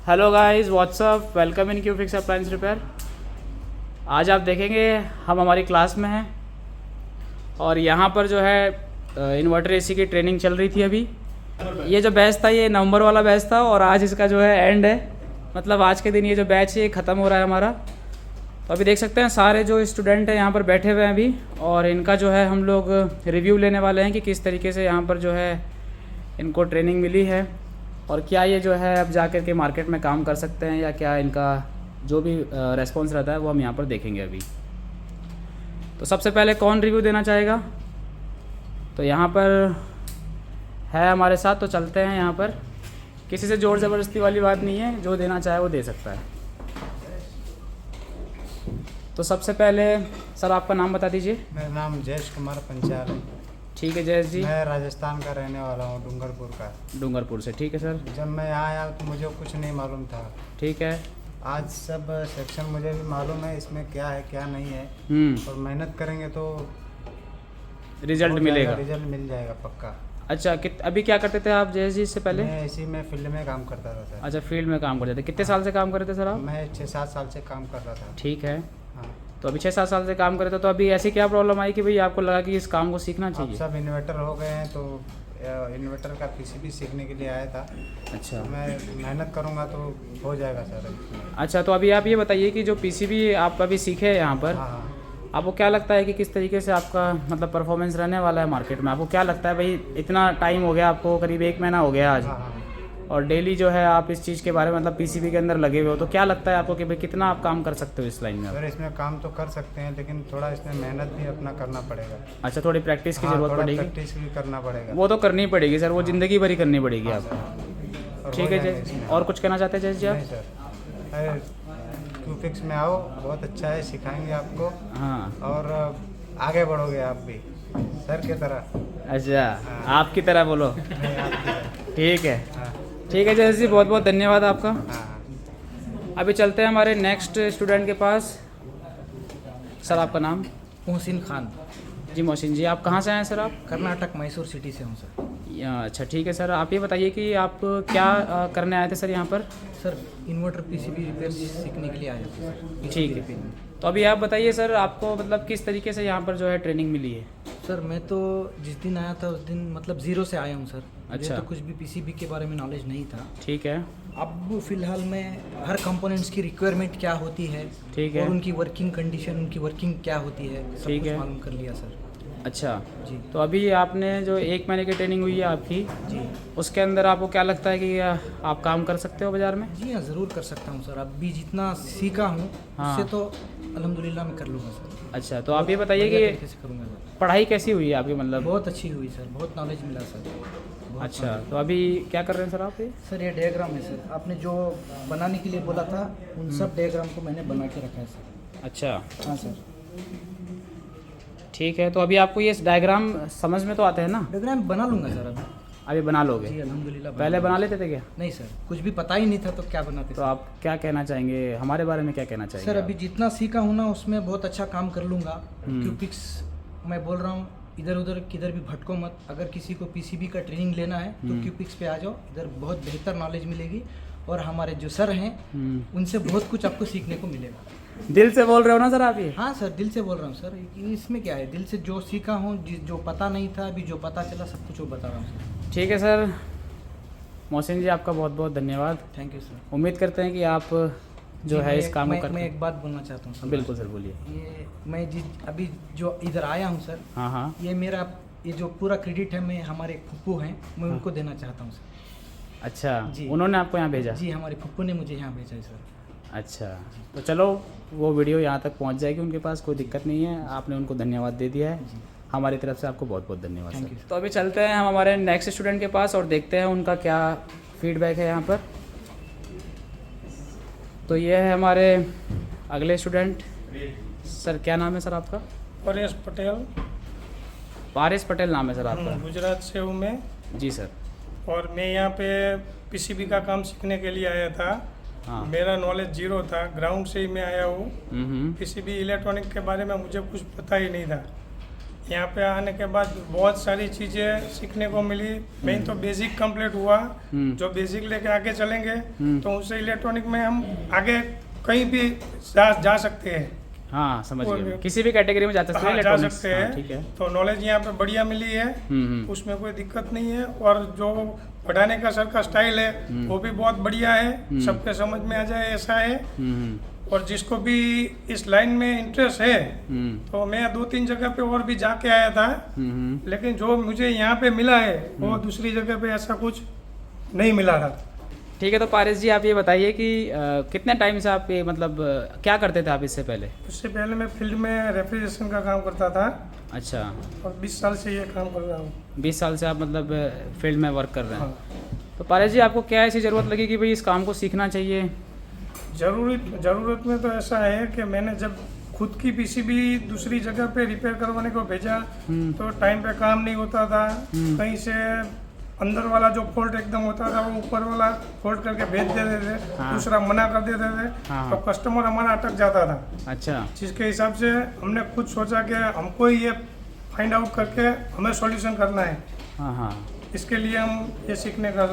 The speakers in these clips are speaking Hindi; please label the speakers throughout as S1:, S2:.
S1: Hello guys, what's up, welcome in Qfix appliance repair. आज आप देखेंगे हम हमारी क्लास में हैं और यहाँ पर जो है इन्वर्टर एसी की ट्रेनिंग चल रही थी अभी। ये जो बैच था ये नवंबर वाला बैच था और आज इसका जो है एंड है, मतलब आज के दिन ये जो बैच है ये ख़त्म हो रहा है हमारा। तो अभी देख सकते हैं सारे जो स्टूडेंट हैं यहाँ पर बैठे हुए हैं अभी, और इनका जो है हम लोग रिव्यू लेने वाले हैं कि किस तरीके से यहाँ पर जो है इनको ट्रेनिंग मिली है और क्या ये जो है अब जा कर के मार्केट में काम कर सकते हैं या क्या इनका जो भी रेस्पॉन्स रहता है वो हम यहाँ पर देखेंगे अभी। तो सबसे पहले कौन रिव्यू देना चाहेगा? तो यहाँ पर है हमारे साथ, तो चलते हैं। यहाँ पर किसी से ज़ोर ज़बरदस्ती वाली बात नहीं है, जो देना चाहे वो दे सकता है। तो सबसे पहले सर आपका नाम बता दीजिए।
S2: मेरा नाम जयेश कुमार पंचाल है।
S1: ठीक है जयेश जी।
S2: मैं राजस्थान का रहने वाला हूँ, डूंगरपुर का।
S1: डूंगरपुर से, ठीक है सर।
S2: जब मैं यहाँ आया तो मुझे कुछ नहीं मालूम था।
S1: ठीक है।
S2: आज सब सेक्शन मुझे भी मालूम है, इसमें क्या है क्या नहीं है, और मेहनत करेंगे तो
S1: रिजल्ट मिलेगा।
S2: रिजल्ट मिल जाएगा पक्का।
S1: अच्छा, अभी क्या करते थे आप जयेश जी इससे पहले?
S2: मैं इसी में फील्ड में काम करता था सर।
S1: अच्छा, फील्ड में काम करते थे। कितने साल से काम कर रहे थे सर आप?
S2: मैं 6-7 साल से काम कर रहा था।
S1: ठीक है।
S2: हाँ।
S1: तो अभी 6-7 साल से काम कर रहे थे, तो अभी ऐसी क्या प्रॉब्लम आई कि भाई आपको लगा कि इस काम को सीखना
S2: अब
S1: चाहिए?
S2: सब इन्वर्टर हो गए हैं तो इन्वर्टर का पीसीबी सीखने के लिए आया था।
S1: अच्छा।
S2: मैं मेहनत करूँगा तो हो जाएगा सर।
S1: अच्छा, तो अभी आप ये बताइए कि जो पीसीबी आप अभी सीखे हैं यहाँ पर,
S2: हाँ हाँ।
S1: आपको क्या लगता है कि किस तरीके से आपका मतलब परफॉर्मेंस रहने वाला है मार्केट में? आपको क्या लगता है भाई, इतना टाइम हो गया आपको, करीब 1 महीना हो गया आज,
S2: हाँ हाँ।
S1: और डेली जो है आप इस चीज़ के बारे में मतलब पीसीबी के अंदर लगे हुए हो, तो क्या लगता है आपको कि भाई कितना आप काम कर सकते हो इस लाइन में?
S2: सर इसमें काम तो कर सकते हैं, लेकिन थोड़ा इसमें मेहनत भी अपना करना पड़ेगा।
S1: अच्छा, थोड़ी प्रैक्टिस की
S2: हाँ,
S1: ज़रूरत
S2: थोड़ा
S1: पड़ेगी।
S2: प्रैक्टिस भी करना पड़ेगा।
S1: वो तो करनी पड़ेगी सर, वो ज़िंदगी भर ही करनी पड़ेगी
S2: हाँ
S1: आपको।
S2: सर। और
S1: ठीक
S2: हो
S1: है
S2: जाएगा
S1: जय।
S2: इसमें।
S1: और कुछ कहना चाहते हैं जय जी आप?
S2: नहीं सर, अरे क्यूफिक्स में आओ, बहुत अच्छा है, सिखाएंगे आपको।
S1: हाँ।
S2: और आगे बढ़ोगे आप भी सर की तरह।
S1: अच्छा, आपकी तरह बोलो।
S2: नहीं, आपकी तरह।
S1: ठीक है।
S2: हाँ
S1: ठीक है जय जी, बहुत बहुत धन्यवाद आपका।
S2: हाँ।
S1: अभी चलते हैं हमारे नेक्स्ट स्टूडेंट के पास। सर आपका नाम?
S3: मोहसिन खान,
S1: जी मोहसिन जी, आप कहाँ से आए सर? आप
S3: कर्नाटक मैसूर सिटी से हूँ सर।
S1: अच्छा ठीक है सर, आप ये बताइए कि आप क्या करने आए थे सर यहाँ पर?
S3: सर इन्वर्टर पीसीबी रिपेयर सीखने के लिए आया था सर।
S1: ठीक है। तो अभी आप बताइए सर, आपको मतलब किस तरीके से यहाँ पर जो है ट्रेनिंग मिली है?
S3: सर मैं तो जिस दिन आया था उस दिन मतलब ज़ीरो से आया हूँ सर। मुझे
S1: अच्छा।
S3: तो कुछ भी पीसीबी के बारे में नॉलेज नहीं था।
S1: ठीक है।
S3: अब फिलहाल मैं हर कंपोनेंट्स की रिक्वायरमेंट क्या होती है,
S1: ठीक है।
S3: और उनकी वर्किंग कंडीशन, उनकी वर्किंग क्या होती है, सब
S1: ठीक
S3: कुछ
S1: है।
S3: मालूम कर लिया सर।
S1: अच्छा
S3: जी
S1: तो अभी आपने जो 1 महीने की ट्रेनिंग हुई है आपकी,
S3: जी
S1: उसके अंदर आपको क्या लगता है कि आप काम कर सकते हो बाज़ार में?
S3: जी हाँ, ज़रूर कर सकता हूँ सर। अब भी जितना सीखा हूँ
S1: हाँ।
S3: उससे तो अल्हम्दुलिल्लाह मैं कर लूँगा सर।
S1: अच्छा, तो आप ये बताइए
S3: बढ़िया
S1: कि
S3: तरीके से करूँगा सर।
S1: पढ़ाई कैसी हुई है आपकी मतलब?
S3: बहुत अच्छी हुई सर, बहुत नॉलेज मिला सर। बहुत
S1: अच्छा,
S3: knowledge।
S1: तो अभी क्या कर रहे हैं सर आप? ये
S3: सर ये डायग्राम है सर, आपने जो बनाने के लिए बोला था उन सब डायग्राम को मैंने बना के रखा है सर।
S1: अच्छा
S3: हाँ सर।
S1: ठीक है। तो अभी आपको ये डायग्राम समझ में तो आते हैं ना?
S3: डायग्राम बना लूँगा सर अभी।
S1: अभी बना लोगे?
S3: जी अल्हम्दुलिल्लाह
S1: पहले बना लेते थे क्या?
S3: नहीं सर, कुछ भी पता ही नहीं था तो क्या बनाते
S1: तो
S3: सर।
S1: आप क्या कहना चाहेंगे हमारे बारे में, क्या कहना चाहेंगे
S3: सर
S1: आप?
S3: अभी जितना सीखा हूँ ना उसमें बहुत अच्छा काम कर लूँगा।
S1: हम्म।
S3: क्यूपिक्स मैं बोल रहा हूँ, इधर उधर किधर भी भटको मत। अगर किसी को पीसीबी का ट्रेनिंग लेना है तो क्यूपिक्स पे आ जाओ, इधर बहुत बेहतर नॉलेज मिलेगी और हमारे जो सर हैं उनसे बहुत कुछ आपको सीखने को मिलेगा।
S1: दिल से बोल रहे हो ना सर आप ये?
S3: हाँ सर, दिल से बोल रहा हूँ सर। इसमें क्या है, दिल से जो सीखा हूँ, जो पता नहीं था अभी जो पता चला, सब कुछ वो बता रहा हूँ सर।
S1: ठीक है सर। मोहसिन जी आपका बहुत बहुत धन्यवाद।
S3: Thank you sir.
S1: उम्मीद करते हैं कि आप जो
S3: जी,
S1: है इस काम को
S3: मैं
S1: करके।
S3: एक बात बोलना चाहता हूँ सर।
S1: बिल्कुल सर, बोलिए।
S3: ये मैं अभी जो इधर आया हूँ सर,
S1: हाँ हाँ।
S3: ये जो पूरा क्रेडिट है मैं हमारे फुप्पू हैं, मैं उनको देना चाहता हूँ सर।
S1: अच्छा,
S3: जी।
S1: उन्होंने आपको यहाँ भेजा?
S3: जी हमारे फुप्पू ने मुझे यहाँ भेजा है सर।
S1: अच्छा, तो चलो वो वीडियो यहाँ तक पहुँच जाएगी उनके पास, कोई दिक्कत नहीं है। आपने उनको धन्यवाद दे दिया है,
S3: जी
S1: हमारी तरफ से आपको बहुत बहुत धन्यवाद
S3: Thank
S1: सर।
S3: you,
S1: तो अभी चलते हैं हम हमारे नेक्स्ट स्टूडेंट के पास और देखते हैं उनका क्या फीडबैक है यहाँ पर। तो ये है हमारे अगले स्टूडेंट। सर क्या नाम है सर आपका?
S4: परेश पटेल।
S1: पारिस पटेल नाम है सर आपका?
S4: गुजरात से हूँ मैं,
S1: जी सर।
S4: और मैं यहाँ पे पीसीबी का काम सीखने के लिए आया था।
S1: हाँ।
S4: मेरा नॉलेज जीरो था, ग्राउंड से ही मैं आया हूँ।
S1: हम्म।
S4: पीसीबी इलेक्ट्रॉनिक के बारे में मुझे कुछ पता ही नहीं था। यहाँ पे आने के बाद बहुत सारी चीज़ें सीखने को मिली। मेन तो बेसिक कंप्लीट हुआ। जो बेसिक लेके आगे चलेंगे तो उससे इलेक्ट्रॉनिक में हम आगे कहीं भी जा सकते हैं।
S1: हाँ समझ गए, किसी भी कैटेगरी में जा सकते हैं,
S4: हाँ, जा
S1: इलेक्ट्रॉनिक्स।
S4: सकते हैं।
S1: ठीक है।
S4: तो नॉलेज यहाँ पे बढ़िया मिली है, उसमें कोई दिक्कत नहीं है। और जो पढ़ाने का सर का स्टाइल है वो भी बहुत बढ़िया है, सबके समझ में आ जाए ऐसा है। और जिसको भी इस लाइन में इंटरेस्ट है तो मैं 2-3 जगह पे और भी जाके आया था, लेकिन जो मुझे यहाँ पे मिला है वो दूसरी जगह पे ऐसा कुछ नहीं मिला था।
S1: ठीक है, तो पारस जी आप ये बताइए कि कितने टाइम से आप ये मतलब क्या करते थे आप इससे पहले?
S4: उससे पहले मैं फील्ड में रेफ्रिजरेशन का काम करता था।
S1: अच्छा।
S4: और 20 साल से ये काम कर रहा हूँ।
S1: 20 साल से आप मतलब फील्ड में वर्क कर रहे हैं।
S4: हाँ।
S1: तो पारस जी आपको क्या ऐसी ज़रूरत लगी कि भाई इस काम को सीखना चाहिए?
S4: ज़रूरत में तो ऐसा है कि मैंने जब खुद की पीसीबी दूसरी जगह पे रिपेयर करवाने को भेजा तो टाइम पे काम नहीं होता था। कहीं से अंदर वाला जो फॉल्ट एकदम होता था वो ऊपर वाला फॉल्ट करके भेज देते थे, दूसरा मना कर देते थे। तो कस्टमर हमारा अटक जाता था। अच्छा। जिसके हिसाब से हमने खुद सोचा कि हमको ये फाइंड आउट करके हमें सॉल्यूशन करना है। हाँ। इसके लिए हम ये सीखने का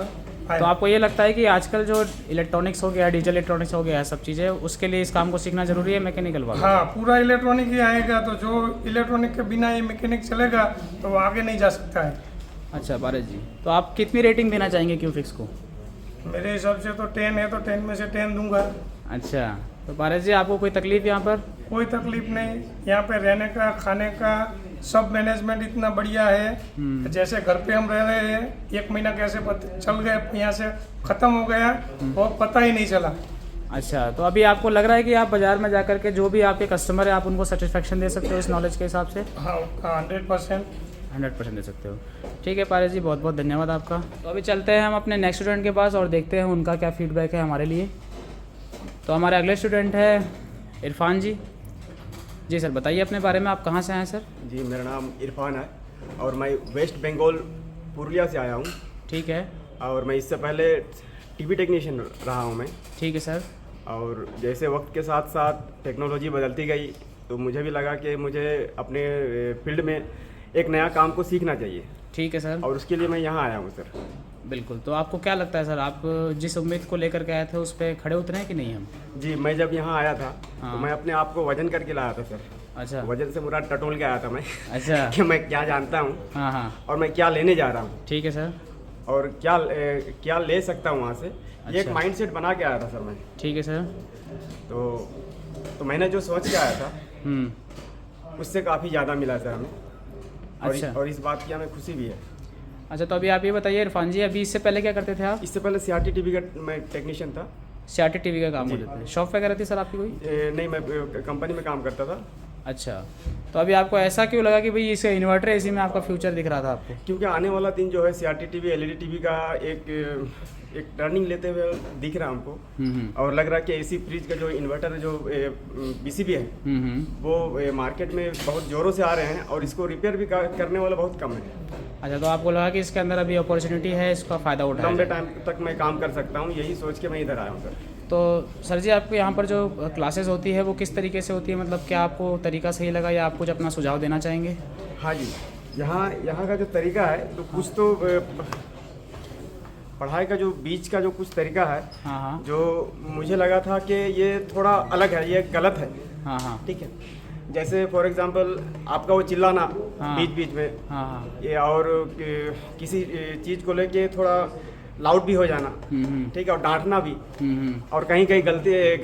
S1: तो आपको ये लगता है कि आजकल जो इलेक्ट्रॉनिक्स हो गया, डिजिटल इलेक्ट्रॉनिक्स हो गया, सब चीज़ें, उसके लिए इस काम को सीखना जरूरी है मैकेनिकल वाला?
S4: हाँ, पूरा इलेक्ट्रॉनिक ही आएगा तो जो इलेक्ट्रॉनिक के बिना ये मैकेनिक चलेगा तो वो आगे नहीं जा सकता है।
S1: अच्छा पारस जी, तो आप कितनी रेटिंग देना चाहेंगे क्यूफिक्स को?
S4: मेरे हिसाब से तो 10 है, तो 10 में से 10 दूंगा।
S1: अच्छा, तो पारस जी आपको कोई तकलीफ यहाँ पर? कोई
S4: तकलीफ नहीं, यहाँ पे रहने का, खाने का सब मैनेजमेंट इतना बढ़िया है। जैसे घर पे हम रह रहे हैं, 1 महीना कैसे चल गया, यहाँ से खत्म हो गया और पता ही नहीं चला।
S1: अच्छा, तो अभी आपको लग रहा है कि आप बाजार में जाकर के जो भी आपके कस्टमर है आप उनको सेटिस्फेक्शन दे सकते हो इस नॉलेज के हिसाब से?
S4: हाँ, 100%
S1: दे सकते हो। ठीक है पारस जी, बहुत बहुत धन्यवाद आपका। तो अभी चलते हैं हम अपने नेक्स्ट स्टूडेंट के पास और देखते हैं उनका क्या फीडबैक है हमारे लिए। तो हमारे अगले स्टूडेंट है इरफान जी। जी सर, बताइए अपने बारे में, आप कहाँ से आए सर?
S5: जी, मेरा नाम इरफान है और मैं वेस्ट बंगाल पुरुलिया से आया हूँ।
S1: ठीक है।
S5: और मैं इससे पहले टीवी टेक्नीशियन रहा हूँ मैं।
S1: ठीक है सर।
S5: और जैसे वक्त के साथ साथ टेक्नोलॉजी बदलती गई तो मुझे भी लगा कि मुझे अपने फील्ड में एक नया काम को सीखना चाहिए।
S1: ठीक है सर।
S5: और उसके लिए मैं यहाँ आया हूँ सर।
S1: बिल्कुल, तो आपको क्या लगता है सर, आप जिस उम्मीद को लेकर के आए थे उस पर खड़े उतरे हैं कि नहीं हम?
S5: जी, मैं जब यहाँ आया था तो मैं अपने आप को वजन करके लाया था सर।
S1: अच्छा।
S5: वजन से मुरा टटोल के आया था मैं।
S1: अच्छा।
S5: कि मैं क्या जानता हूँ।
S1: हाँ।
S5: और मैं क्या लेने जा रहा हूँ।
S1: ठीक है सर।
S5: और क्या ले सकता हूँ वहाँ से।
S1: अच्छा।
S5: ये एक माइंडसेट बना के आया था सर मैं।
S1: ठीक है सर।
S5: तो मैंने जो सोच के आया था उससे काफ़ी ज़्यादा मिला सर हमें।
S1: अच्छा।
S5: और इस बात की हमें खुशी भी है।
S1: अच्छा, तो अभी आप ये बताइए इरफान जी, अभी इससे पहले क्या करते थे आप?
S5: इससे पहले CRT टीवी का मैं टेक्नीशियन था।
S1: CRT टीवी का काम करते थे? शॉप वगैरह थी सर आपकी कोई?
S5: नहीं, मैं कंपनी में काम करता था।
S1: अच्छा, तो अभी आपको ऐसा क्यों लगा कि भाई इसे इन्वर्टर एसी में आपका फ्यूचर दिख रहा था आपको?
S5: क्योंकि आने वाला दिन जो है CRT टीवी LED टीवी का एक टर्निंग लेते हुए दिख रहा हमको। और लग रहा है कि एसी फ्रिज का जो इन्वर्टर जो PCB है वो मार्केट में बहुत ज़ोरों से आ रहे हैं और इसको रिपेयर भी करने वाला बहुत कम है।
S1: अच्छा, तो आपको लगा कि इसके अंदर अभी अपॉर्चुनिटी है, इसका फ़ायदा उठाया
S5: लंबे टाइम तक मैं काम कर सकता हूँ, यही सोच के मैं इधर आया हूँ सर।
S1: तो सर जी, आपको यहाँ पर जो क्लासेस होती है वो किस तरीके से होती है, मतलब क्या आपको तरीका सही लगा या आप कुछ अपना सुझाव देना चाहेंगे?
S5: हाँ जी, यहाँ का जो तरीका है तो कुछ तो पढ़ाई का जो बीच का जो कुछ तरीका है,
S1: हाँ,
S5: जो मुझे लगा था कि ये थोड़ा अलग है, ये गलत है।
S1: हाँ।
S5: ठीक है, जैसे फॉर एग्जांपल आपका वो चिल्लाना बीच में, ये और किसी चीज़ को लेके थोड़ा लाउड भी हो जाना, ठीक है, और डांटना भी, और कहीं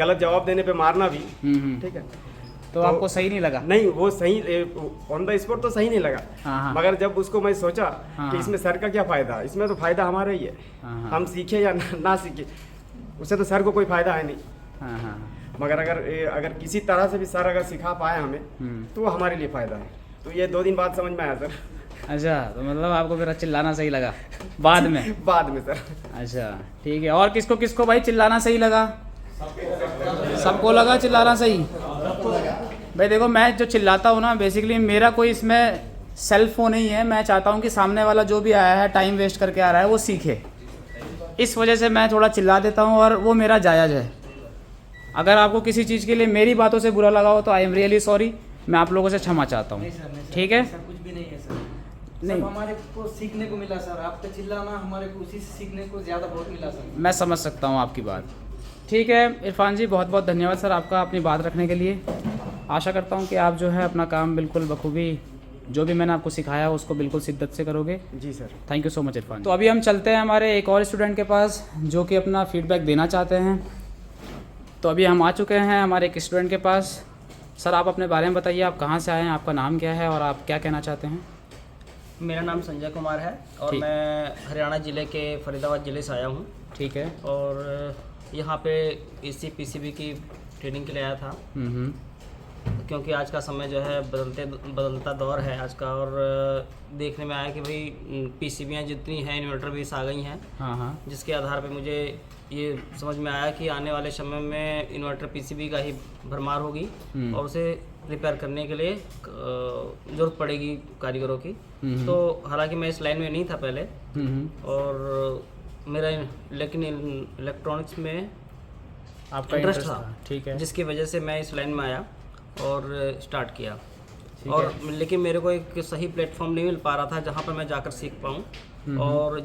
S5: गलत जवाब देने पे मारना भी, ठीक है।
S1: तो आपको सही नहीं लगा?
S5: नहीं, वो सही ऑन द स्पॉट तो सही नहीं लगा। मगर जब उसको मैं सोचा कि इसमें सर का क्या फ़ायदा, इसमें तो फ़ायदा हमारा ही है। हम सीखे या ना सीखे उससे तो सर को कोई फ़ायदा है नहीं। मगर अगर किसी तरह से भी सर अगर सिखा पाए हमें तो वो हमारे लिए फ़ायदा है। तो ये 2 दिन बाद समझ में आया सर।
S1: अच्छा, तो मतलब आपको फिर चिल्लाना सही लगा बाद में?
S5: बाद में सर।
S1: अच्छा, ठीक है। और किसको किसको भाई चिल्लाना सही लगा? सबको लगा चिल्लाना सही? भाई देखो, मैं जो चिल्लाता हूँ ना, बेसिकली मेरा कोई इसमें सेल्फ वो नहीं है। मैं चाहता हूँ कि सामने वाला जो भी आया है, टाइम वेस्ट करके आ रहा है, वो सीखे। इस वजह से मैं थोड़ा चिल्ला देता हूँ और वो मेरा जायज़ है। अगर आपको किसी चीज़ के लिए मेरी बातों से बुरा लगा हो तो आई एम रियली सॉरी। मैं आप लोगों से क्षमा चाहता हूँ।
S3: नहीं सर, नहीं सर,
S1: ठीक है,
S3: ऐसा कुछ भी नहीं है सर।
S1: नहीं।
S3: सब हमारे को सीखने को मिला सर, आपका चिल्लाना हमारे को उसी से सीखने को ज़्यादा बहुत मिला सर।
S1: मैं समझ सकता हूँ आपकी बात। ठीक है इरफान जी, बहुत बहुत धन्यवाद सर आपका अपनी बात रखने के लिए। आशा करता हूँ कि आप जो है अपना काम बिल्कुल बखूबी, जो भी मैंने आपको सिखाया उसको बिल्कुल शिद्दत से करोगे।
S5: जी sir.
S1: Thank you so much Irfan. तो अभी हम चलते हैं हमारे एक और स्टूडेंट के पास जो कि अपना फीडबैक देना चाहते हैं। तो अभी हम आ चुके हैं हमारे एक स्टूडेंट के पास। सर आप अपने बारे में बताइए, आप कहाँ से आए हैं, आपका नाम क्या है और आप क्या कहना चाहते हैं?
S6: मेरा नाम संजय कुमार है और
S1: ठीक।
S6: मैं हरियाणा ज़िले के फरीदाबाद ज़िले से आया हूँ।
S1: ठीक है।
S6: और यहाँ पे एसी पीसीबी की ट्रेनिंग के लिए आया था, क्योंकि आज का समय जो है बदलता दौर है आज का। और देखने में आया कि भाई पीसीबियाँ जितनी हैं इन्वर्टर भी आ गई हैं।
S1: हाँ हाँ।
S6: जिसके आधार पे मुझे ये समझ में आया कि आने वाले समय में इन्वर्टर पीसीबी का ही भरमार होगी और उसे रिपेयर करने के लिए ज़रूरत पड़ेगी कारीगरों की। तो हालांकि मैं इस लाइन में नहीं था पहले, और मेरा लेकिन इलेक्ट्रॉनिक्स में
S1: आपका
S6: इंटरेस्ट
S1: interest
S6: था।
S1: ठीक है।
S6: जिसकी वजह से मैं इस लाइन में आया और स्टार्ट किया। और लेकिन मेरे को एक सही प्लेटफॉर्म नहीं मिल पा रहा था जहाँ पर मैं जाकर सीख पाऊँ। और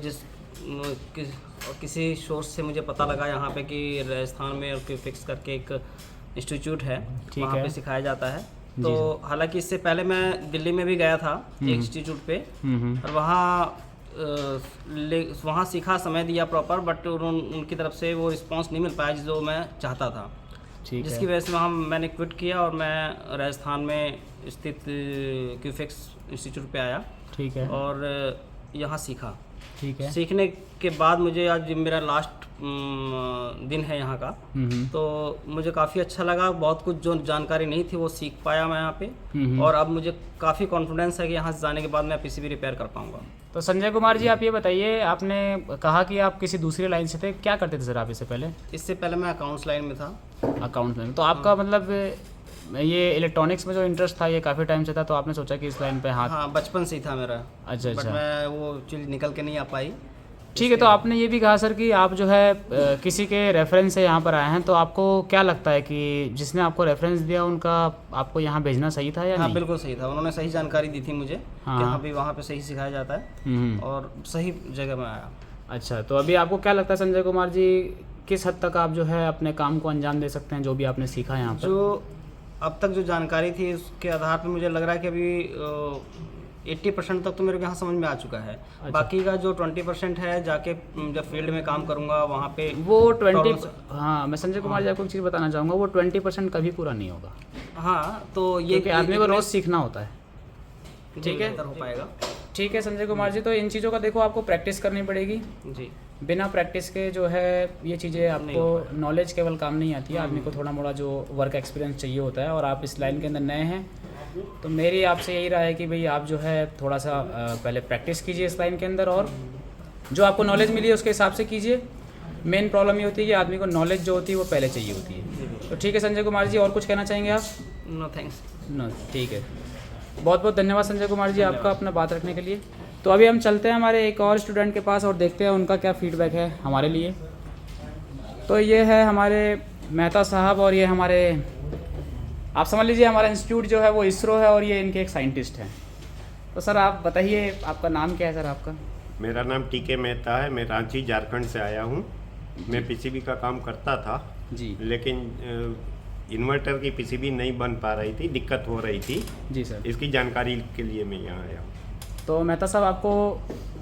S6: किसी सोर्स से मुझे पता लगा यहाँ पे कि राजस्थान में क्यूफिक्स करके एक इंस्टीट्यूट है, वहाँ पे सिखाया जाता है। तो हालांकि इससे पहले मैं दिल्ली में भी गया था एक इंस्टीट्यूट पे, और वहाँ सीखा, समय दिया प्रॉपर, बट उनकी तरफ से वो रिस्पांस नहीं मिल पाया जो मैं चाहता था। जिसकी वजह से मैंने क्विट किया और मैं राजस्थान में स्थित क्यूफिक्स इंस्टीट्यूट पे आया।
S1: ठीक है।
S6: और यहाँ सीखा।
S1: ठीक है।
S6: सीखने के बाद मुझे आज मेरा लास्ट दिन है यहाँ का, तो मुझे काफ़ी अच्छा लगा। बहुत कुछ जो जानकारी नहीं थी वो सीख पाया मैं यहाँ पे, और अब मुझे काफ़ी कॉन्फिडेंस है कि यहाँ से जाने के बाद मैं पीसीबी रिपेयर कर पाऊँगा।
S1: तो संजय कुमार जी आप ये बताइए, आपने कहा कि आप किसी दूसरी लाइन से थे, क्या करते थे सर आप इससे पहले?
S6: इससे पहले मैं अकाउंट्स लाइन में था।
S1: Accounts line. तो आपका मतलब ये इलेक्ट्रॉनिक्स में जो इंटरेस्ट था ये काफ़ी टाइम से था, तो आपने सोचा कि इस लाइन पे हाथ?
S6: हाँ, बचपन से ही था मेरा।
S1: अच्छा
S6: बट
S1: अच्छा।
S6: मैं वो चीज़ निकल के नहीं आ पाई।
S1: ठीक है। तो आपने ये भी कहा सर कि आप जो है किसी के रेफरेंस से यहाँ पर आए हैं, तो आपको क्या लगता है कि जिसने आपको रेफरेंस दिया उनका आपको यहाँ भेजना सही था या
S6: हाँ
S1: नहीं?
S6: बिल्कुल सही था, उन्होंने सही जानकारी दी थी मुझे कि हाँ भी वहाँ पे सही सिखाया जाता है, और सही जगह में आया।
S1: अच्छा, तो अभी आपको क्या लगता है संजय कुमार जी, किस हद तक आप जो है अपने काम को अंजाम दे सकते हैं जो भी आपने सीखा यहाँ पर?
S6: जो अब तक जो जानकारी थी उसके आधार पे मुझे लग रहा है कि अभी 80% तक तो मेरे को यहाँ समझ में आ चुका है। बाकी का जो 20% है, जाके जब फील्ड में काम करूँगा वहाँ पे
S1: वो 20, हाँ मैं संजय कुमार जी आपको एक चीज़ बताना चाहूँगा, वो 20% कभी पूरा नहीं होगा।
S6: हाँ, तो ये
S1: क्योंकि आदमी को रोज़ सीखना होता है। ठीक है,
S6: बेहतर हो पाएगा।
S1: ठीक है संजय कुमार जी, तो इन चीज़ों का देखो आपको प्रैक्टिस करनी पड़ेगी
S6: जी।
S1: बिना प्रैक्टिस के जो है ये चीज़ें आपको नॉलेज केवल काम नहीं आती है, आदमी को थोड़ा मोड़ा जो वर्क एक्सपीरियंस चाहिए होता है। और आप इस लाइन के अंदर नए हैं, तो मेरी आपसे यही राय है कि भाई आप जो है थोड़ा सा पहले प्रैक्टिस कीजिए इस लाइन के अंदर, और जो आपको नॉलेज मिली है उसके हिसाब से कीजिए। मेन प्रॉब्लम ये होती है कि आदमी को नॉलेज जो होती है वो पहले चाहिए होती है। तो ठीक है संजय कुमार जी, और कुछ कहना चाहेंगे आप?
S6: No thanks.
S1: नो, ठीक है। बहुत बहुत धन्यवाद संजय कुमार जी आपका अपना बात रखने के लिए। तो अभी हम चलते हैं हमारे एक और स्टूडेंट के पास और देखते हैं उनका क्या फीडबैक है हमारे लिए। तो ये है हमारे मेहता साहब, और ये हमारे, आप समझ लीजिए हमारा इंस्टीट्यूट जो है वो इसरो है और ये इनके एक साइंटिस्ट हैं। तो सर आप बताइए आपका नाम क्या है सर आपका?
S7: मेरा नाम टीके मेहता है, मैं रांची झारखंड से आया हूँ। मैं पीसीबी का काम करता था
S1: जी,
S7: लेकिन इन्वर्टर की पीसीबी नहीं बन पा रही थी, दिक्कत हो रही थी
S1: जी सर।
S7: इसकी जानकारी के लिए मैं यहाँ आया हूँ।
S1: तो मेहता साहब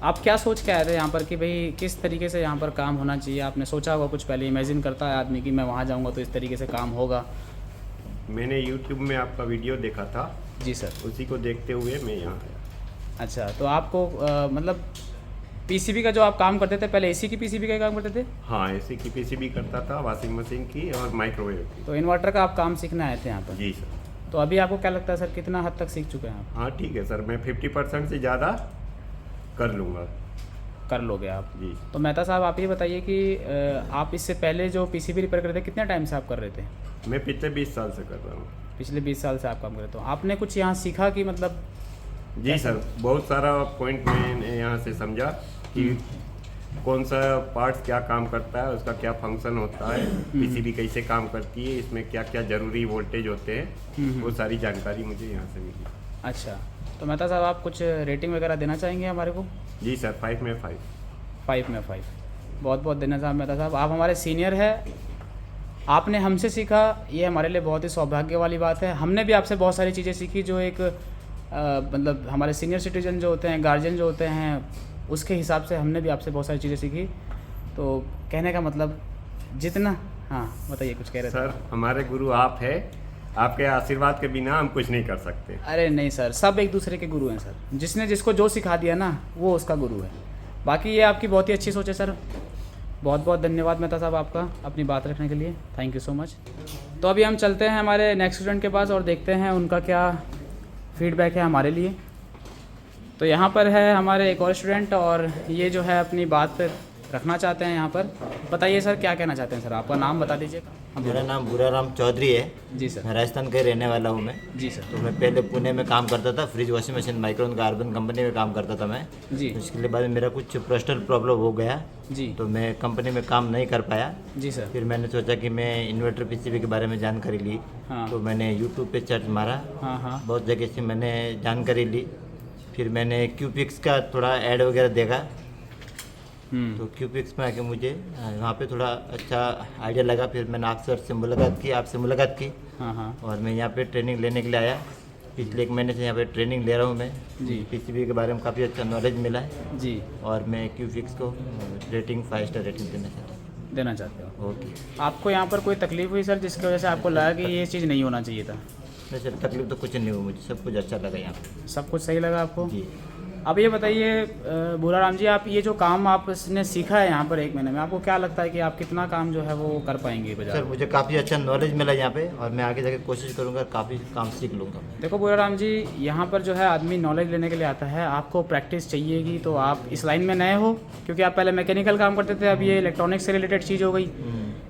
S1: आप क्या सोच के आए थे यहाँ पर कि भाई किस तरीके से यहाँ पर काम होना चाहिए? आपने सोचा होगा कुछ पहले, इमेजिन करता है आदमी कि मैं वहाँ जाऊँगा तो इस तरीके से काम होगा?
S7: मैंने यूट्यूब में आपका वीडियो देखा था
S1: जी सर,
S7: उसी को देखते हुए मैं यहाँ आया।
S1: अच्छा, तो आपको मतलब पीसीबी का जो आप काम करते थे पहले, एसी की पीसीबी का काम करते थे?
S7: हाँ, एसी की पीसीबी करता था, वॉशिंग मशीन की और माइक्रोवेव की।
S1: तो इन्वर्टर का आप काम सीखने आए थे यहाँ पर?
S7: जी सर।
S1: तो अभी आपको क्या लगता है सर, कितना हद तक सीख चुके हैं आप?
S7: हाँ ठीक है सर, मैं 50% से ज़्यादा कर लूँगा।
S1: कर लोगे आप
S7: जी।
S1: तो मेहता साहब आप ये बताइए कि आप इससे पहले जो पीसीबी रिपेयर कर रहे थे कितने टाइम से आप कर रहे थे?
S7: मैं पिछले 20 साल से कर रहा हूँ।
S1: पिछले 20 साल से आप काम कर रहे थे, तो आपने कुछ यहाँ सीखा कि मतलब?
S7: जी सर, बहुत सारा पॉइंट मैंने यहाँ से समझा कि कौन सा पार्ट्स क्या काम करता है, उसका क्या फंक्शन होता है, पीसीबी कैसे काम करती है, इसमें क्या क्या ज़रूरी वोल्टेज होते हैं, वो सारी जानकारी मुझे यहाँ से मिली।
S1: अच्छा, तो मेहता साहब आप कुछ रेटिंग वगैरह देना चाहेंगे हमारे को?
S7: जी सर, 5 में 5।
S1: 5 में 5, बहुत बहुत धन्यवाद साहब मेहता साहब, आप हमारे सीनियर हैं, आपने हमसे सीखा, ये हमारे लिए बहुत ही सौभाग्य वाली बात है। हमने भी आपसे बहुत सारी चीज़ें सीखी जो एक मतलब हमारे सीनियर सिटीजन जो होते हैं, गार्जियन जो होते हैं, उसके हिसाब से हमने भी आपसे बहुत सारी चीज़ें सीखी। तो कहने का मतलब जितना, हाँ बताइए, कुछ कह रहे थे
S7: सर? हमारे गुरु आप है, आपके आशीर्वाद के बिना हम कुछ नहीं कर सकते।
S1: अरे नहीं सर, सब एक दूसरे के गुरु हैं सर, जिसने जिसको जो सिखा दिया ना वो उसका गुरु है। बाकी ये आपकी बहुत ही अच्छी सोच है सर, बहुत बहुत धन्यवाद मेहता साहब आपका अपनी बात रखने के लिए, थैंक यू सो मच। तो अभी हम चलते हैं हमारे नेक्स्ट स्टूडेंट के पास और देखते हैं उनका क्या फीडबैक है हमारे लिए। तो यहाँ पर है हमारे एक और स्टूडेंट और ये जो है अपनी बात रखना चाहते हैं यहाँ पर। बताइए सर, क्या कहना चाहते हैं सर, आपका नाम बता दीजिए।
S8: मेरा नाम बुराराम चौधरी है
S1: जी सर।
S8: मैं राजस्थान का ही रहने वाला हूँ मैं।
S1: जी सर।
S8: तो मैं पहले पुणे में काम करता था, fridge washing machine micron carbon company में काम करता था मैं
S1: जी।
S8: उसके बाद मेरा कुछ पर्सनल प्रॉब्लम हो गया
S1: जी।
S8: तो मैं कंपनी में काम नहीं कर पाया।
S1: जी सर।
S8: फिर मैंने सोचा कि मैं इन्वर्टर पीसीबी के बारे में जानकारी ली।
S1: हाँ।
S8: तो मैंने यूट्यूब पे सर्च मारा,
S1: हाँ हाँ।
S8: बहुत जगह से मैंने जानकारी ली। फिर मैंने क्यूपिक्स का थोड़ा ऐड वगैरह देखा, तो क्यूपिक्स में आके मुझे वहाँ पे थोड़ा अच्छा आइडिया लगा। फिर मैंने आपसे मुलाकात की
S1: हाँ हाँ।
S8: और मैं यहाँ पे ट्रेनिंग लेने के लिए आया। पिछले 1 महीने से यहाँ पे ट्रेनिंग ले रहा हूँ मैं
S1: जी।
S8: पीसीबी के बारे में काफ़ी अच्छा नॉलेज मिला है
S1: जी।
S8: और मैं क्यूपिक्स को रेटिंग 5 स्टार रेटिंग देना चाहता
S1: हो।
S8: हूँ। ओके।
S1: आपको यहाँ पर कोई तकलीफ हुई सर जिसकी वजह से आपको लगा कि ये चीज़ नहीं होना चाहिए था?
S8: नहीं सर, तकलीफ तो कुछ नहीं हुई, मुझे सब कुछ अच्छा लगा यहाँ पे।
S1: सब कुछ सही लगा आपको?
S8: जी।
S1: अब ये बताइए बुराराम जी, आप ये जो काम आपने सीखा है यहाँ पर 1 महीने में, आपको क्या लगता है कि आप कितना काम जो है वो कर पाएंगे बाजार?
S8: सर मुझे काफ़ी अच्छा नॉलेज मिला यहाँ पे और मैं आगे जाके कोशिश करूँगा, काफ़ी काम सीख लूँगा।
S1: देखो बुराराम जी, यहाँ पर जो है आदमी नॉलेज लेने के लिए आता है, आपको प्रैक्टिस चाहिएगी। तो आप इस लाइन में नए हो, क्योंकि आप पहले मैकेनिकल काम करते थे, अब ये इलेक्ट्रॉनिक्स से रिलेटेड चीज़ हो गई।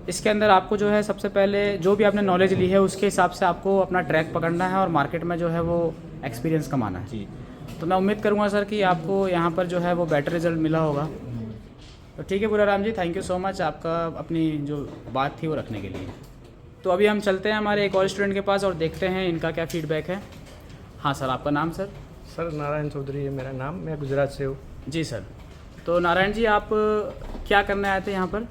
S1: इसके अंदर आपको जो है सबसे पहले जो भी आपने नॉलेज ली है उसके हिसाब से आपको अपना ट्रैक पकड़ना है और मार्केट में जो है वो एक्सपीरियंस कमाना है।
S8: जी।
S1: तो मैं उम्मीद करूँगा सर कि आपको यहाँ पर जो है वो बेटर रिजल्ट मिला होगा। तो ठीक है बुराराम जी, थैंक यू सो मच आपका अपनी जो बात थी वो रखने के लिए। तो अभी हम चलते हैं हमारे एक और स्टूडेंट के पास और देखते हैं इनका क्या फीडबैक है। हाँ सर, आपका नाम सर?
S4: सर नारायण चौधरी है मेरा नाम, मैं गुजरात से हूँ।
S1: जी सर। तो नारायण जी, आप क्या करने आए थे यहाँ पर?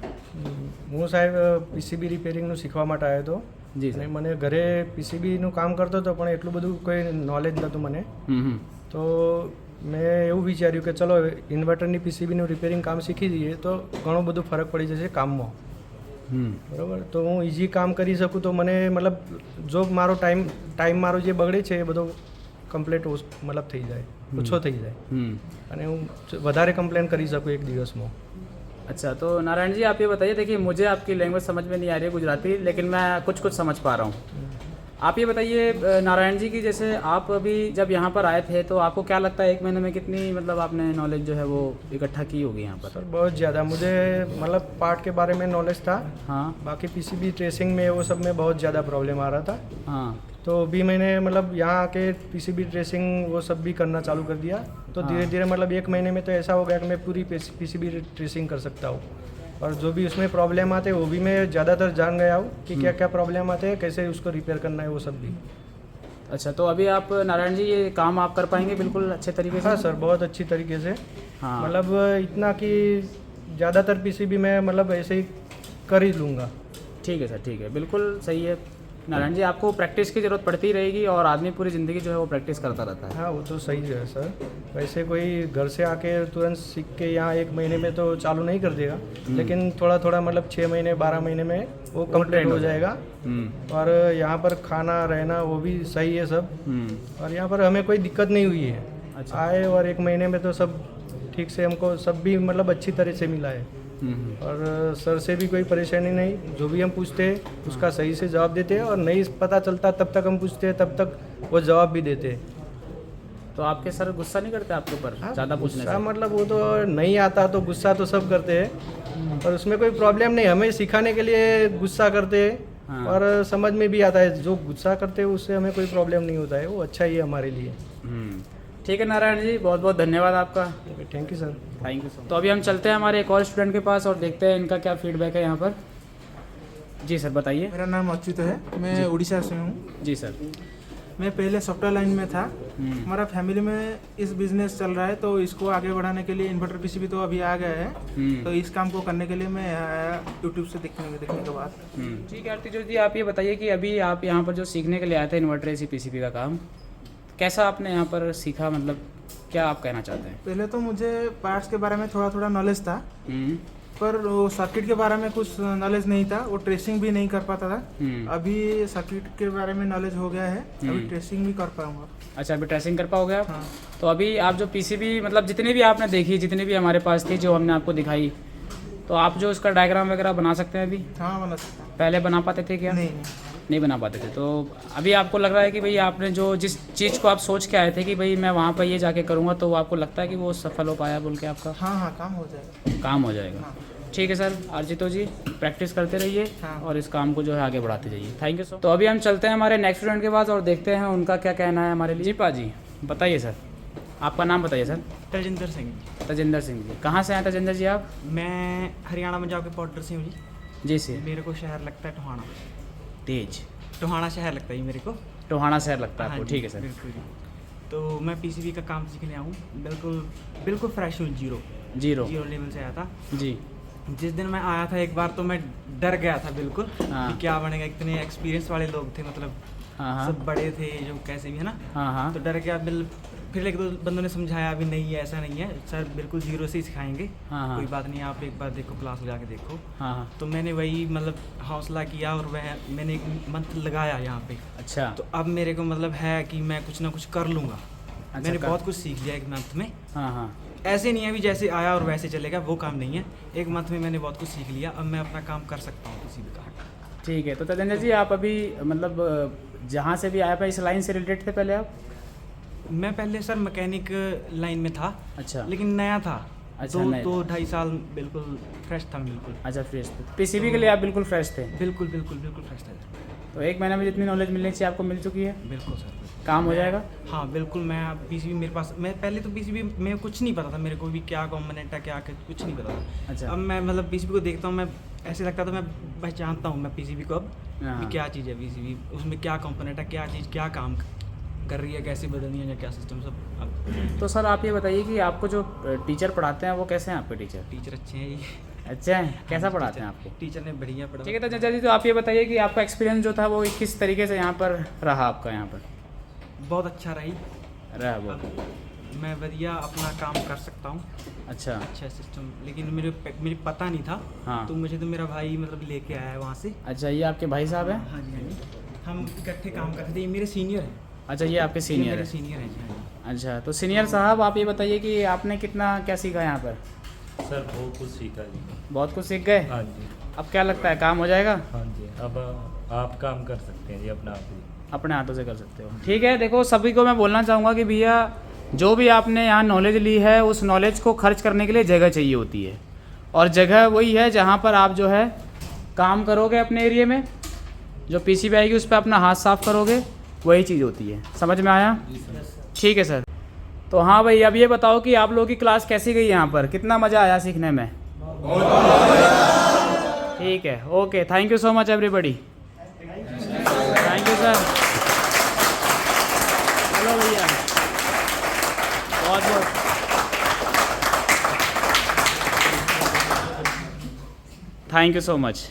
S4: હું સાહેબ પીસીબી રિપેરિંગનું શીખવા માટે આવ્યો હતો
S1: જી
S4: અને મને ઘરે પીસીબીનું કામ કરતો હતો પણ એટલું બધું કોઈ નોલેજ નહોતું મને, તો મેં એવું વિચાર્યું કે ચલો ઇન્વર્ટરની પીસીબીનું રિપેરિંગ કામ શીખી દઈએ તો ઘણો બધો ફરક પડી જશે કામમાં, બરાબર? તો હું ઇઝી કામ કરી શકું તો મને મતલબ જો મારો ટાઈમ મારો જે બગડે છે એ બધો કમ્પ્લેટ મતલબ થઈ જાય, ઓછો થઈ જાય અને હું વધારે કમ્પ્લેન કરી શકું એક દિવસમાં।
S1: अच्छा, तो नारायण जी आप ये बताइए, देखिए मुझे आपकी लैंग्वेज समझ में नहीं आ रही है गुजराती, लेकिन मैं कुछ कुछ समझ पा रहा हूँ। आप ये बताइए नारायण जी की जैसे आप अभी जब यहाँ पर आए थे तो आपको क्या लगता है 1 महीने में कितनी मतलब आपने नॉलेज जो है वो इकट्ठा की होगी यहाँ पर?
S4: सर बहुत ज़्यादा, मुझे मतलब पार्ट के बारे में नॉलेज था।
S1: हाँ।
S4: बाकी पीसीबी ट्रेसिंग में वो सब में बहुत ज़्यादा प्रॉब्लम आ रहा था।
S1: हाँ।
S4: तो भी मैंने मतलब यहाँ आके पीसीबी ट्रेसिंग वो सब भी करना चालू कर दिया। तो धीरे धीरे मतलब 1 महीने में तो ऐसा हो गया कि मैं पूरी पीसीबी ट्रेसिंग कर सकता हूँ और जो भी उसमें प्रॉब्लम आते हैं वो भी मैं ज़्यादातर जान गया हूँ कि क्या क्या प्रॉब्लम आते हैं, कैसे उसको रिपेयर करना है, वो सब भी।
S1: अच्छा, तो अभी आप नारायण जी ये काम आप कर पाएंगे बिल्कुल अच्छे तरीके से?
S4: हाँ सर, बहुत अच्छी तरीके से।
S1: हाँ।
S4: मतलब इतना कि ज़्यादातर पीसीबी मैं मतलब ऐसे ही कर ही लूँगा।
S1: ठीक है सर, ठीक है, बिल्कुल सही है नारायण जी। आपको प्रैक्टिस की ज़रूरत पड़ती रहेगी और आदमी पूरी ज़िंदगी जो है वो प्रैक्टिस करता रहता है।
S4: हाँ वो तो सही है सर। वैसे कोई घर से आके तुरंत सीख के यहाँ 1 महीने में तो चालू नहीं कर देगा, लेकिन थोड़ा थोड़ा मतलब 6 महीने 12 महीने में वो कंप्लीट हो जाएगा। और यहाँ पर खाना रहना वो भी सही है सब, और यहाँ पर हमें कोई दिक्कत नहीं हुई है।
S1: अच्छा।
S4: आए और 1 महीने में तो सब ठीक से हमको सब भी मतलब अच्छी तरह से मिला है और सर से भी कोई परेशानी नहीं। जो भी हम पूछते हैं उसका सही से जवाब देते हैं और नहीं पता चलता तब तक हम पूछते हैं, तब तक वो जवाब भी देते हैं।
S1: तो आपके सर गुस्सा नहीं करते आपके ऊपर ज़्यादा पूछने से?
S4: मतलब वो तो नहीं आता तो गुस्सा तो सब करते हैं और उसमें कोई प्रॉब्लम नहीं, हमें सिखाने के लिए गुस्सा करते हैं और समझ में भी आता है। जो गुस्सा करते हैं उससे हमें कोई प्रॉब्लम नहीं होता है, वो अच्छा ही है हमारे लिए।
S1: ठीक है नारायण जी, बहुत बहुत धन्यवाद आपका।
S4: Thank you sir.
S1: Thank you sir. तो अभी हम चलते हैं हमारे एक और स्टूडेंट के पास और देखते हैं इनका क्या फीडबैक है यहाँ पर। जी सर बताइए।
S9: मेरा नाम अच्युत है, मैं उड़ीसा से हूँ।
S1: जी सर।
S9: मैं पहले सॉफ्टवेयर लाइन में था। हमारा फैमिली में इस बिजनेस चल रहा है, तो इसको आगे बढ़ाने के लिए इन्वर्टर पीसीबी तो अभी आ गया है, तो इस काम को करने के लिए मैं आया यूट्यूब से देखने के बाद।
S1: ठीक है आरती जी, आप ये बताइए कि अभी आप यहाँ पर जो सीखने के लिए आए थे इन्वर्टर एसी पीसीबी का काम, कैसा आपने यहाँ पर सीखा, मतलब क्या आप कहना चाहते हैं?
S9: पहले तो मुझे पार्ट्स के बारे में थोड़ा थोड़ा नॉलेज था, पर वो सर्किट के बारे में कुछ नॉलेज नहीं था, वो ट्रेसिंग भी नहीं कर पाता था। अभी सर्किट के बारे में नॉलेज हो गया है, अभी ट्रेसिंग भी कर पाऊंगा।
S1: अच्छा, अभी ट्रेसिंग कर पाओगे आप?
S9: हाँ।
S1: तो अभी आप जो पीसीबी मतलब जितनी भी आपने देखी, जितनी भी हमारे पास थी जो हमने आपको दिखाई, तो आप जो उसका डायग्राम वगैरह बना सकते हैं अभी?
S9: हाँ बना सकता हूँ।
S1: पहले बना पाते थे क्या? नहीं बना पाते थे। तो अभी आपको लग रहा है कि भाई आपने जो जिस चीज़ को आप सोच के आए थे कि भाई मैं वहाँ पर ये जाके करूँगा, तो आपको लगता है कि वो सफल हो पाया बोल के आपका?
S9: हाँ काम हो जाएगा।
S1: काम हो जाएगा। ठीक है सर अर्जितो जी, प्रैक्टिस करते रहिए और इस काम को जो है आगे बढ़ाते जाइए। Thank you sir. तो अभी हम चलते हैं हमारे नेक्स्ट स्टूडेंट के पास और देखते हैं उनका क्या कहना है हमारे लिए। जी पाजी बताइए सर, आपका नाम बताइए सर।
S10: तजिंदर सिंह।
S1: तजिंदर सिंह जी, कहाँ से आए तजिंदर जी आप?
S10: मैं हरियाणा पंजाब के बॉर्डर से हूँ जी।
S1: जी से।
S10: मेरे को शहर लगता है टोहाना।
S1: तेज
S10: टोहाना शहर लगता है मेरे को।
S1: टोहाना शहर लगता है आपको?
S10: हाँ
S1: ठीक है सर।
S10: बिल्कुल जी। तो मैं पीसीबी का काम सीखने आया हूँ, बिल्कुल फ्रेश हूँ, जीरो लेवल से आया था
S1: जी।
S10: जिस दिन मैं आया था एक बार तो मैं डर गया था बिल्कुल कि क्या बनेगा, इतने एक्सपीरियंस वाले लोग थे, मतलब सब बड़े थे जो कैसे भी है ना। तो डर गया। फिर एक दो बंदों ने समझाया भी नहीं है, ऐसा नहीं है सर, बिल्कुल जीरो से ही सिखाएंगे, कोई बात नहीं, आप एक बार देखो, क्लास लगा के देखो। तो मैंने वही मतलब हौसला किया और वह मैंने एक मंथ लगाया यहाँ पे।
S1: अच्छा।
S10: तो अब मेरे को मतलब है कि मैं कुछ ना कुछ कर लूँगा। मैंने बहुत कुछ सीख लिया एक मंथ में। ऐसे नहीं है भी जैसे आया और वैसे चलेगा, वो काम नहीं है। एक मंथ में मैंने बहुत कुछ सीख लिया, अब मैं अपना काम कर सकता हूँ किसी भी काम।
S1: ठीक है। तो तजिंदर जी आप अभी मतलब जहाँ से भी आया था इस लाइन से रिलेटेड थे पहले आप?
S10: मैं पहले सर मैकेनिक लाइन में था।
S1: अच्छा।
S10: लेकिन नया था।
S1: अच्छा,
S10: दो 2.5 साल बिल्कुल फ्रेश था। बिल्कुल।
S1: अच्छा फ्रेश थे। पीसीबी के लिए आप बिल्कुल फ्रेश थे?
S10: बिल्कुल फ्रेश था।
S1: तो एक महीने में जितनी नॉलेज मिलनी चाहिए आपको मिल चुकी है?
S10: बिल्कुल सर।
S1: काम हो जाएगा? हाँ
S10: बिल्कुल। मैं पीसीबी मेरे पास, मैं पहले तो पीसीबी में कुछ नहीं पता था, मेरे को भी क्या कॉम्पोनेंट है क्या कुछ नहीं पता था।
S1: अच्छा।
S10: अब मैं मतलब पीसीबी को देखता हूँ, मैं ऐसे लगता था मैं पहचानता हूँ मैं पीसीबी को अब कि क्या चीज़ है पीसीबी, उसमें क्या कॉम्पोनेंट है, क्या चीज़ क्या काम कर रही है, कैसे बदलनी है या क्या सिस्टम सब।
S1: तो सर आप ये बताइए कि आपको जो टीचर पढ़ाते हैं वो कैसे हैं आपके टीचर?
S10: टीचर अच्छे हैं जी।
S1: अच्छा है, कैसा पढ़ाते हैं आपको?
S10: टीचर ने बढ़िया पढ़ा।
S1: ठीक है। तो चाचा जी तो आप ये बताइए कि आपका एक्सपीरियंस जो था वो किस तरीके से यहाँ पर रहा आपका? यहाँ पर
S10: बहुत अच्छा रहा
S1: वो।
S10: मैं बढ़िया अपना काम कर सकता हूँ।
S1: अच्छा
S10: सिस्टम, लेकिन मेरे पता नहीं था।
S1: हाँ।
S10: तो मुझे तो मेरा भाई मतलब लेके आया है वहाँ से।
S1: अच्छा, ये आपके भाई साहब हैं?
S10: हाँ जी। हम इकट्ठे काम करते थे, ये मेरे सीनियर हैं।
S1: अच्छा, ये आपके सीनियर है?
S10: सीनियर हैं जी।
S1: अच्छा, तो सीनियर साहब आप ये बताइए कि आपने कितना क्या सीखा यहाँ पर?
S11: सर बहुत कुछ सीखा जी।
S1: बहुत कुछ सीख गए?
S11: हाँ जी।
S1: अब क्या लगता है काम हो जाएगा?
S11: हाँ जी, अब आप काम कर सकते हैं जी अपना आप ही,
S1: अपने हाथों से कर सकते हो। ठीक है। देखो सभी को मैं बोलना चाहूँगा कि भैया जो भी आपने यहाँ नॉलेज ली है उस नॉलेज को खर्च करने के लिए जगह चाहिए होती है, और जगह वही है जहाँ पर आप जो है काम करोगे अपने एरिया में, जो पीसीबी आएगी उस पर अपना हाथ साफ करोगे, वही चीज़ होती है। समझ में आया? ठीक है सर। तो हाँ भाई, अब ये बताओ कि आप लोगों की क्लास कैसी गई यहाँ पर, कितना मज़ा आया सीखने में? ठीक है, okay, thank you so much everybody. Thank you sir. Hello भैया, बहुत बहुत थैंक यू सो मच।